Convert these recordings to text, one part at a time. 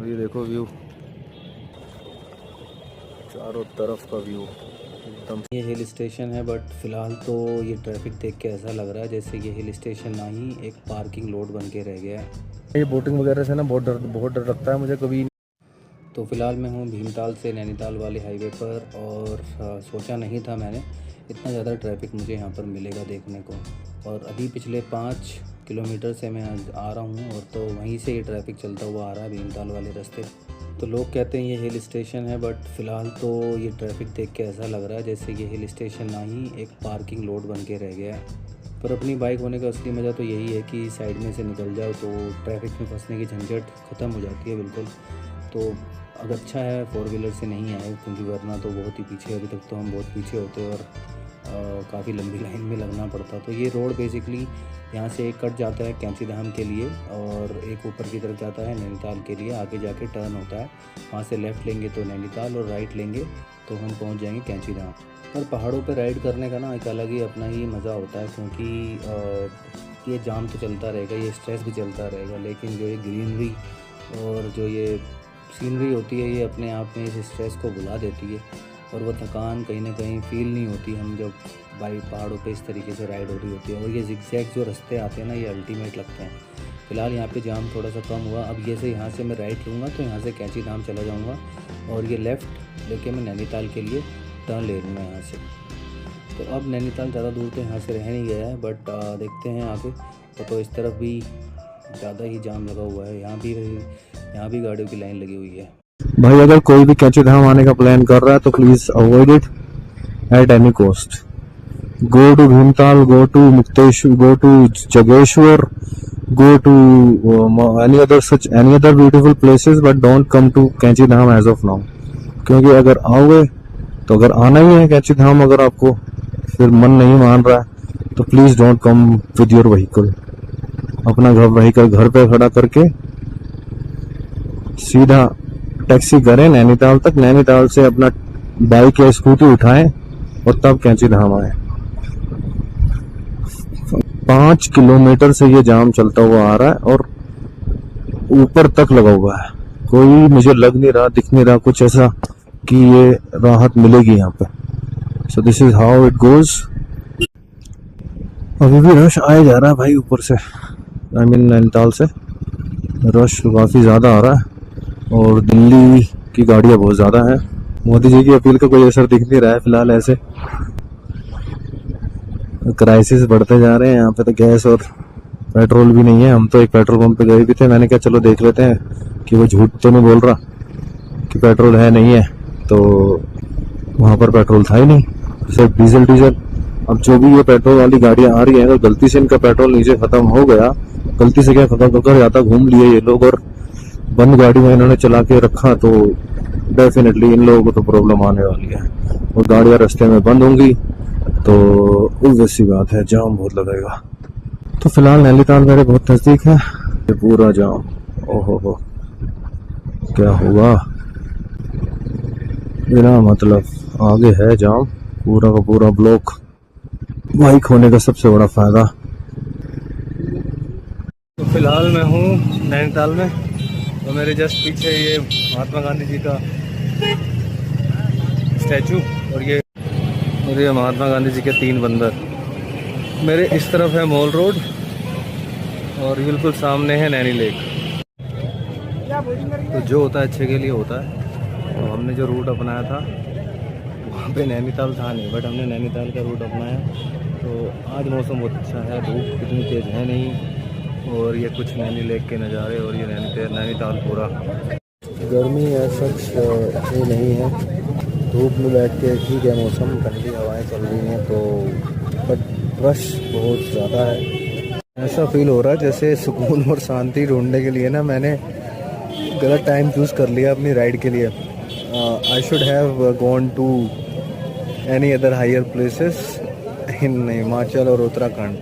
और ये देखो व्यू, चारों तरफ का व्यू एकदम। ये हिल स्टेशन है बट फ़िलहाल तो ये ट्रैफिक देख के ऐसा लग रहा है जैसे ये हिल स्टेशन ना ही एक पार्किंग लोड बन के रह गया है। ये बोटिंग वगैरह से ना बहुत डर लगता है मुझे कभी। तो फ़िलहाल मैं हूँ भीमताल से नैनीताल वाले हाईवे पर और सोचा नहीं था मैंने इतना ज़्यादा ट्रैफिक मुझे यहाँ पर मिलेगा देखने को। और अभी पिछले 5 किलोमीटर से मैं आ रहा हूँ और तो वहीं से ये ट्रैफिक चलता हुआ आ रहा है भीमताल वाले रास्ते। तो लोग कहते हैं ये हिल स्टेशन है बट फ़िलहाल तो ये ट्रैफिक देख के ऐसा लग रहा है जैसे ये हिल स्टेशन ना ही एक पार्किंग लोड बन के रह गया है। पर अपनी बाइक होने का असली मज़ा तो यही है कि साइड में से निकल जाओ तो ट्रैफिक में फंसने की झंझट ख़त्म हो जाती है बिल्कुल। तो अगर अच्छा है 4 व्हीलर से नहीं आए क्योंकि वरना तो बहुत ही पीछे, अभी तक तो हम बहुत पीछे होते और काफ़ी लंबी लाइन में लगना पड़ता। तो ये रोड बेसिकली यहाँ से एक कट जाता है कैंची धाम के लिए और एक ऊपर की तरफ जाता है नैनीताल के लिए। आगे जाके टर्न होता है, वहाँ से लेफ़्ट लेंगे तो नैनीताल और राइट लेंगे तो हम पहुँच जाएंगे कैंची धाम। पर पहाड़ों पे राइड करने का ना एक अलग ही अपना ही मज़ा होता है क्योंकि ये जाम तो चलता रहेगा, ये स्ट्रेस भी चलता रहेगा, लेकिन जो ये ग्रीनरी और जो ये सीनरी होती है ये अपने आप में इस स्ट्रेस को भुला देती है और वो थकान कहीं ना कहीं फ़ील नहीं होती हम जब बाइक पहाड़ों पे इस तरीके से राइड हो रही होती है। और ये जिगजैग जो रास्ते आते हैं ना ये अल्टीमेट लगते हैं। फ़िलहाल यहाँ पे जाम थोड़ा सा कम हुआ। अब ये से यहाँ से मैं राइट लूँगा तो यहाँ से कैंची धाम चला जाऊँगा और ये लेफ़्ट लेके मैं नैनीताल के लिए टर्न ले लूँगा यहाँ से। तो अब नैनीताल ज़्यादा दूर तो यहाँ से रह नहीं गया है बट देखते हैं आगे। तो इस तरफ भी ज़्यादा ही जाम लगा हुआ है, यहाँ भी गाड़ियों की लाइन लगी हुई है। भाई अगर कोई भी कैंची धाम आने का प्लान कर रहा है तो please avoid it at any cost. Go to Bhimtal, go to Mukteshwar, go to Jageshwar, go to any other beautiful places but don't come to कैंची धाम as of now। क्योंकि अगर आओगे तो अगर आना ही है कैंची धाम, अगर आपको फिर मन नहीं मान रहा है तो please don't come with your vehicle. अपना व्हीकल घर पे खड़ा करके सीधा टैक्सी करें नैनीताल तक, नैनीताल से अपना बाइक या स्कूटी उठाएं और तब कैंची धाम आए। 5 किलोमीटर से ये जाम चलता हुआ आ रहा है और ऊपर तक लगा हुआ है। कोई मुझे लग नहीं रहा, दिख नहीं रहा कुछ ऐसा कि ये राहत मिलेगी यहाँ पे। So this is how it goes. अभी भी रश आया जा रहा है भाई ऊपर से, आई मीन नैनीताल से रश काफी ज्यादा आ रहा है और दिल्ली की गाड़ियां बहुत ज़्यादा हैं। मोदी जी की अपील का कोई असर दिख नहीं रहा है फिलहाल। ऐसे क्राइसिस बढ़ते जा रहे हैं यहाँ पे, तो गैस और पेट्रोल भी नहीं है। हम तो एक पेट्रोल पंप पे गए भी थे, मैंने कहा चलो देख लेते हैं कि वो झूठ तो नहीं बोल रहा कि पेट्रोल है नहीं है, तो वहाँ पर पेट्रोल था ही नहीं, सिर्फ डीजल। अब जो भी ये पेट्रोल वाली गाड़ियाँ आ रही हैं अगर गलती से इनका पेट्रोल नीचे खत्म हो गया, गलती से क्या खत्म होकर जाता घूम लिए ये लोग और बंद गाड़ी में इन्होंने चला के रखा, तो डेफिनेटली इन लोगों को तो प्रॉब्लम आने वाली है और गाड़ियां रास्ते में बंद होंगी तो उस सी बात है, जाम बहुत लगेगा। तो फिलहाल नैनीताल मेरे बहुत नजदीक है, ये पूरा जाम, ओहो हो क्या हुआ, बिना मतलब आगे है जाम पूरा का पूरा ब्लॉक। बाइक होने का सबसे बड़ा फायदा। तो फिलहाल मैं हूँ नैनीताल में, तो मेरे जस्ट पीछे ये महात्मा गांधी जी का स्टैचू और ये महात्मा गांधी जी के 3 बंदर। मेरे इस तरफ है मॉल रोड और बिल्कुल सामने है नैनी लेक। तो जो होता है अच्छे के लिए होता है। तो हमने जो रूट अपनाया था वहाँ पे नैनीताल था नहीं, बट हमने नैनीताल का रूट अपनाया। तो आज मौसम बहुत अच्छा है, धूप इतनी तेज़ है नहीं और ये कुछ नैनी लेक के नज़ारे और ये नैनीताल पूरा। गर्मी है सच ये नहीं है, धूप में बैठ के ठीक है, मौसम ठंडी हवाएं चल रही हैं तो, बट रश बहुत ज़्यादा है। ऐसा फील हो रहा है जैसे सुकून और शांति ढूंढने के लिए ना मैंने गलत टाइम चूज़ कर लिया अपनी राइड के लिए। I should have gone to any other higher places in Himachal और उत्तराखंड,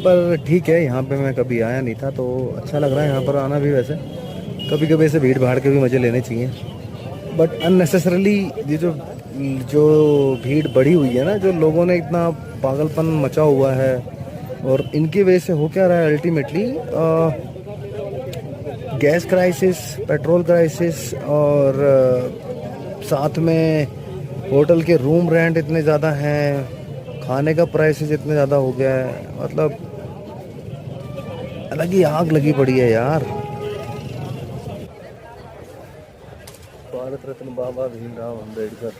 पर ठीक है यहाँ पे मैं कभी आया नहीं था तो अच्छा लग रहा है यहाँ पर आना भी। वैसे कभी कभी ऐसे भीड़ भाड़ के भी मज़े लेने चाहिए, बट अननेसेसरली ये जो भीड़ बढ़ी हुई है ना, जो लोगों ने इतना पागलपन मचा हुआ है और इनकी वजह से हो क्या रहा है ultimately gas crisis, petrol crisis और साथ में होटल के रूम रेंट इतने ज़्यादा हैं, खाने का प्राइसेस इतने ज़्यादा हो गया है, मतलब अलग ही आग लगी पड़ी है यार। भारत रत्न बाबा भीमराव अम्बेडकर।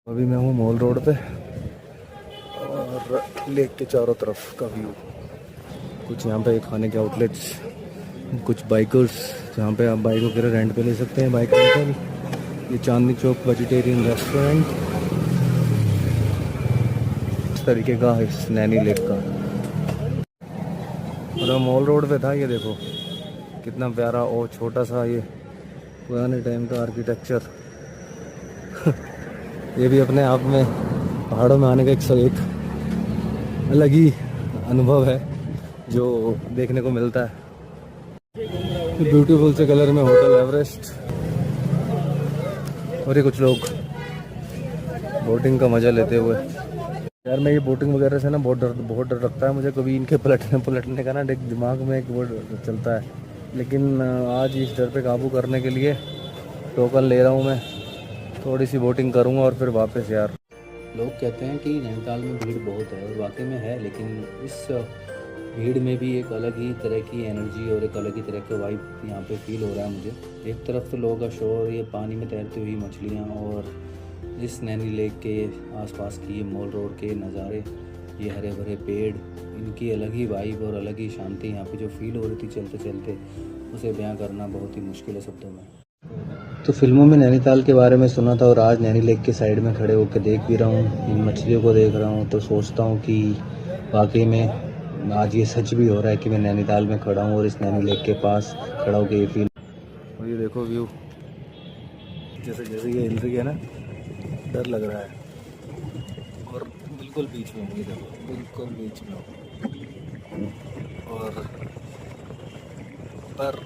अभी मैं हूँ मॉल रोड पे और लेक के चारों तरफ का व्यू। कुछ यहाँ पे खाने के आउटलेट्स, कुछ बाइकर्स जहाँ पे आप बाइक वगैरह रेंट पे ले सकते हैं, बाइक रेंटल। ये चांदनी चौक वेजिटेरियन रेस्टोरेंट इस तरीके का है इस नैनी लेक का। और मॉल रोड पे था, ये देखो कितना प्यारा और छोटा सा ये पुराने टाइम का आर्किटेक्चर। ये भी अपने आप में पहाड़ों में आने का एक अलग ही अनुभव है जो देखने को मिलता है। ब्यूटीफुल से कलर में होटल एवरेस्ट। और ये कुछ लोग बोटिंग का मज़ा लेते हुए। यार मैं ये बोटिंग वगैरह से ना बहुत डर लगता है मुझे। कभी इनके पलटने का ना एक दिमाग में एक वो चलता है, लेकिन आज इस डर पे काबू करने के लिए टोकन ले रहा हूँ मैं। थोड़ी सी बोटिंग करूँगा और फिर वापस। यार लोग कहते हैं कि नैनीताल में भीड़ बहुत है और वाकई में है, लेकिन इस भीड़ में भी एक अलग ही तरह की एनर्जी और एक अलग ही तरह का वाइब यहाँ पे फील हो रहा है मुझे। एक तरफ तो लोगों का शोर, ये पानी में तैरती हुई मछलियाँ और इस नैनी लेक के आसपास की ये मॉल रोड के नज़ारे, ये हरे भरे पेड़, इनकी अलग ही वाइब और अलग ही शांति यहाँ पे जो फील हो रही थी चलते चलते, उसे बयां करना बहुत ही मुश्किल है शब्दों में। तो फिल्मों में नैनीताल के बारे में सुना था और आज नैनी लेक के साइड में खड़े होकर देख भी रहा हूँ, इन मछलियों को देख रहा हूँ, तो सोचता हूँ कि वाकई में आज ये सच भी हो रहा है कि मैं नैनीताल में खड़ा हूँ और इस नैनी लेक के पास खड़ा होकर ये फील। और ये देखो व्यू, जैसे जैसे ये हिल रही है ना, डर लग रहा है। और बिल्कुल बीच में, ये देखो बिल्कुल बीच में। और पर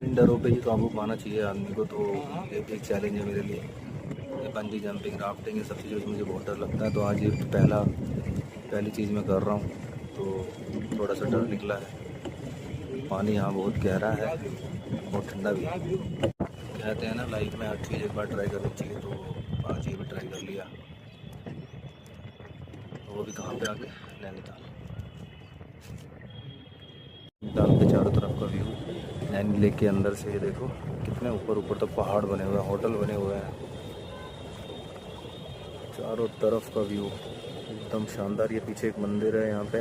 इन डरों पे ही काबू पाना चाहिए आदमी को। तो ये भी एक चैलेंज है मेरे लिए। ये बंजी जंपिंग, राफ्टिंग, ये सब चीज़ों से मुझे बहुत डर लगता है। तो आज ये पहली चीज़ मैं कर रहा हूँ, तो थोड़ा सा डर निकला है। पानी यहाँ बहुत गहरा है और ठंडा भी है। कहते हैं ना लाइफ में हर चीज़ एक बार ट्राई करनी चाहिए, तो आज ये भी ट्राई कर लिया। तो वो भी कहाँ पे आगे, नैनीताल। नैनीताल के चारों तरफ का व्यू, नैनी लेक के अंदर से ये देखो कितने ऊपर तक पहाड़ बने हुए हैं, होटल बने हुए हैं, चारों तरफ का व्यू एकदम शानदार। ये पीछे एक मंदिर है यहाँ पे।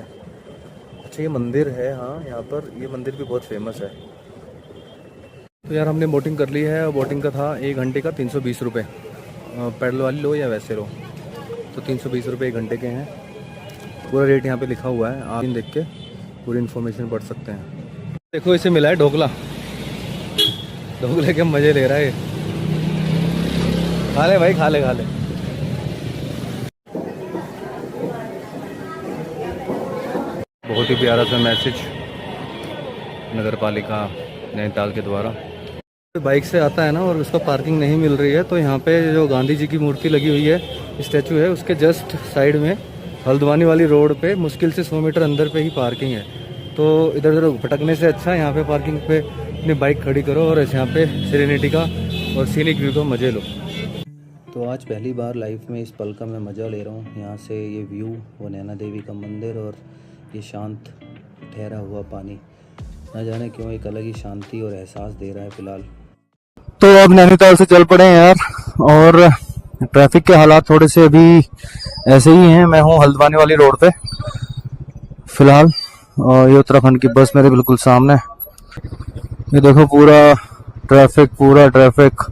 अच्छा ये मंदिर है, हाँ यहाँ पर ये मंदिर भी बहुत फेमस है। तो यार हमने बोटिंग कर ली है। बोटिंग का था 1 घंटे का 320 रुपये। पैडल वाली लो या वैसे लो, तो 320 रुपये 1 घंटे के हैं। पूरा रेट यहाँ पे लिखा हुआ है, आप देख के पूरी इन्फॉर्मेशन पढ़ सकते हैं। देखो इसे मिला है ढोकला, ढोकले के मज़े ले रहा है ये। खा ले भाई, खा ले खा ले। बहुत ही प्यारा सा मैसेज नगर पालिका नैनीताल के द्वारा। बाइक से आता है ना और उसको पार्किंग नहीं मिल रही है, तो यहाँ पे जो गांधी जी की मूर्ति लगी हुई है, स्टैचू है, उसके जस्ट साइड में हल्द्वानी वाली रोड पे मुश्किल से 100 मीटर अंदर पे ही पार्किंग है। तो इधर उधर भटकने से अच्छा यहाँ पे पार्किंग पे अपनी बाइक खड़ी करो और यहाँ पे सेरेनिटी का और सीनिक व्यू का मज़े लो। तो आज पहली बार लाइफ में इस पल का मैं मज़ा ले रहा हूँ। यहाँ से ये व्यू, वो नैना देवी का मंदिर और ये शांत ठहरा हुआ पानी, न जाने क्यों एक अलग ही शांति और एहसास दे रहा है फ़िलहाल। तो अब नैनीताल से चल पड़े हैं यार, और ट्रैफिक के हालात थोड़े से अभी ऐसे ही हैं। मैं हूँ हल्द्वानी वाली रोड पे फिलहाल, और ये उत्तराखंड की बस मेरे बिल्कुल सामने। ये देखो पूरा ट्रैफिक।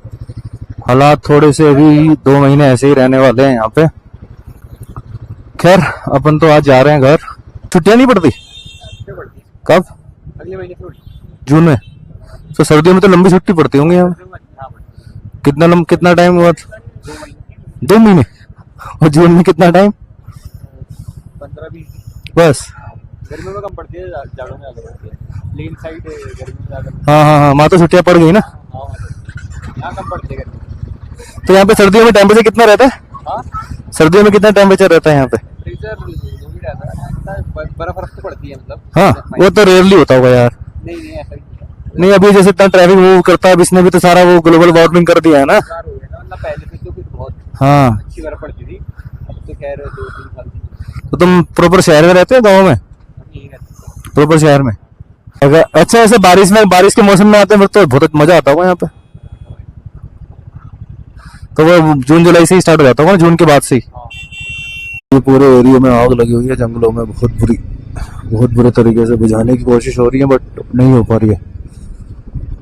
हालात थोड़े से अभी 2 महीने ऐसे ही रहने वाले हैं यहाँ पे। खैर अपन तो आज जा रहे हैं घर। छुट्टियां नहीं पड़ती? कब? अगले महीने जून में। तो सर्दियों में तो लंबी छुट्टी पड़ती होंगी यहाँ। कितना टाइम हुआ? 2 महीने। और जून में कितना टाइम? 15-20 बस। गर्मियों में कम पड़ती है, जाड़ों में ज्यादा पड़ती है। लेन साइड गर्मी में ज्यादा। हाँ, वहाँ तो छुट्टियां पड़ गई ना। यहाँ कम पड़ती है गर्मी। तो यहाँ पे सर्दियों में टेम्परेचर कितना रहता है? हाँ, सर्दियों में कितना टेम्परेचर रहता है यहाँ पे? टेम्परेचर रहता है, बर्फ तो पड़ती है मतलब। हाँ, वो तो रेयरली होता होगा यार। नहीं नहीं ऐसा नहीं है। नहीं, अभी जैसे इतना ट्रैफिक मूव करता है, अब इसने भी तो सारा वो ग्लोबल वार्मिंग कर दिया है ना। बेकार हो गया ना, वरना पहले से तो कुछ बहुत हाँ, अच्छी बर्फ पड़ती थी। अब तो कह रहे 2-3 साल से तो तुम प्रॉपर शहर में रहते हो गाँव में? हम यहीं रहते हैं। प्रॉपर शहर में। अगर अच्छा, ऐसे बारिश के मौसम में आते हैं फिर तो बहुत मजा आता होगा यहाँ पे। तो वो जून जुलाई से ही स्टार्ट हो जाता होगा ना, जून के बाद से ही। हाँ ये पूरे एरिया में आग लगी हुई है जंगलों में, बहुत बुरे तरीके से बुझाने की कोशिश हो रही है, बट नहीं हो पा रही है।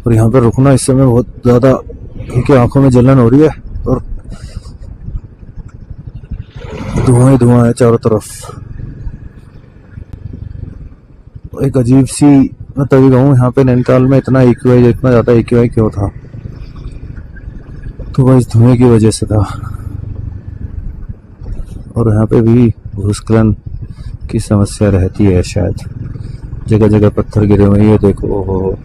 और यहाँ पे रुकना इस समय बहुत ज्यादा, क्योंकि आंखों में जलन हो रही है और धुआं ही धुआं है चारों तरफ। एक अजीब सी, मैं तभी कहूँ यहाँ पे नैनीताल में इतना ज्यादा AQI क्यों था, तो वह इस धुएं की वजह से था। और यहाँ पे भी भूस्खलन की समस्या रहती है शायद, जगह जगह पत्थर गिरे हुए हैं। ये देखो, ओहो,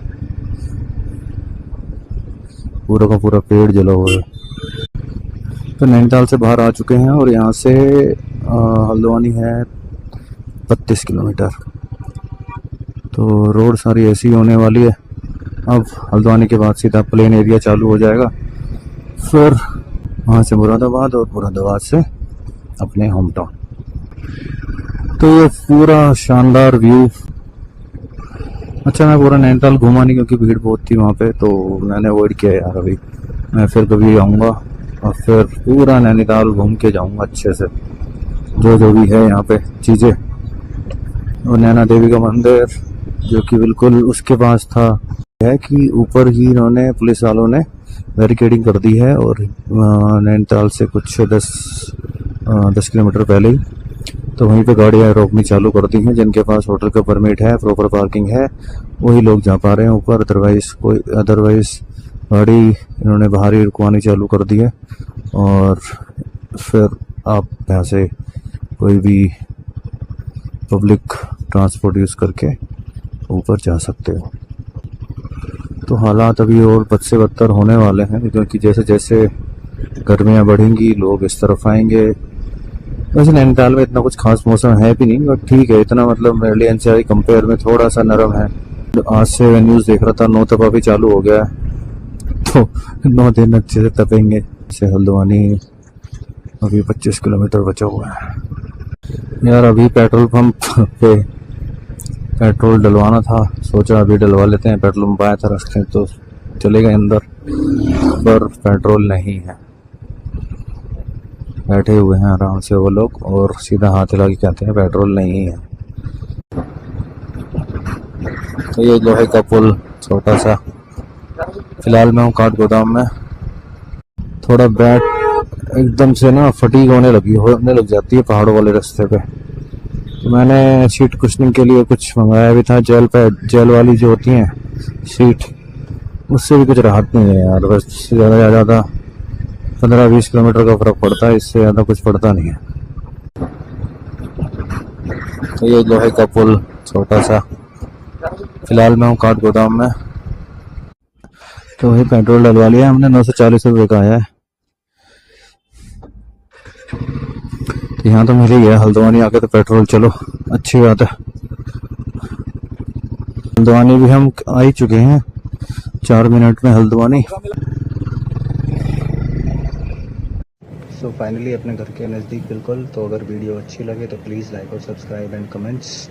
पूरा का पूरा पेड़ जला हुआ है। तो नैनीताल से बाहर आ चुके हैं और यहाँ से हल्द्वानी है 32 किलोमीटर। तो रोड सारी ऐसी होने वाली है। अब हल्द्वानी के बाद सीधा प्लेन एरिया चालू हो जाएगा, फिर वहाँ से मुरादाबाद और मुरादाबाद से अपने होम टाउन। तो ये पूरा शानदार व्यू। अच्छा, मैं पूरा नैनीताल घूमा नहीं क्योंकि भीड़ बहुत थी वहाँ पे, तो मैंने अवॉइड किया यार। अभी मैं फिर कभी आऊँगा और फिर पूरा नैनीताल घूम के जाऊँगा अच्छे से, जो भी है यहाँ पे चीज़ें। और नैना देवी का मंदिर जो कि बिल्कुल उसके पास था, है कि ऊपर ही इन्होंने, पुलिस वालों ने बैरिकेडिंग कर दी है। और नैनीताल से कुछ 10 किलोमीटर पहले ही तो वहीं पे गाड़ियाँ रोकनी चालू कर दी हैं। जिनके पास होटल का परमिट है, प्रॉपर पार्किंग है, वही लोग जा पा रहे हैं ऊपर। अदरवाइज गाड़ी इन्होंने बाहर ही रुकवानी चालू कर दी है। और फिर आप यहाँ से कोई भी पब्लिक ट्रांसपोर्ट यूज़ करके ऊपर जा सकते हो। तो हालात अभी और बद से बदतर होने वाले हैं, क्योंकि जैसे जैसे गर्मियाँ बढ़ेंगी लोग इस तरफ आएंगे। वैसे नैनीताल में इतना कुछ खास मौसम है भी नहीं, बट ठीक है, इतना मतलब दिल्ली एनसीआर कंपेयर में थोड़ा सा नरम है। आज से न्यूज़ देख रहा था, 9 तपा भी चालू हो गया है, तो 9 दिन अच्छे से तपेंगे। से हल्द्वानी अभी 25 किलोमीटर बचा हुआ है यार। अभी पेट्रोल पंप पे पेट्रोल डलवाना था, सोचा अभी डलवा लेते हैं। पेट्रोल पंप आया था रास्ते, तो चले गए अंदर, पर पेट्रोल नहीं है। बैठे हुए हैं आराम से वो लोग और सीधा हाथ हिला के कहते हैं पेट्रोल नहीं है। तो ये लोहे का पुल छोटा सा, फिलहाल मैं हूँ काठगोदाम में। थोड़ा बैठ एकदम से ना फटीग होने लग जाती है पहाड़ों वाले रास्ते पे। तो मैंने सीट कुशनिंग के लिए कुछ मंगाया भी था, जेल वाली जो होती हैं सीट, उससे भी कुछ राहत नहीं है यार। बस ज़्यादा 15-20 किलोमीटर का फर्क पड़ता है, इससे ज़्यादा कुछ पड़ता नहीं है। तो ये लोहे का पुल छोटा सा, फिलहाल मैं हूँ काठगोदाम में। तो वही पेट्रोल डलवा लिया हमने, 940 रुपये का आया है। तो यहाँ तो मिल ही गया, हल्द्वानी आके तो पेट्रोल, चलो अच्छी बात है। हल्द्वानी भी हम आ ही चुके हैं, 4 मिनट में हल्द्वानी। सो फाइनली अपने घर के नज़दीक बिल्कुल। तो अगर वीडियो अच्छी लगे तो प्लीज़ लाइक और सब्सक्राइब एंड कमेंट्स।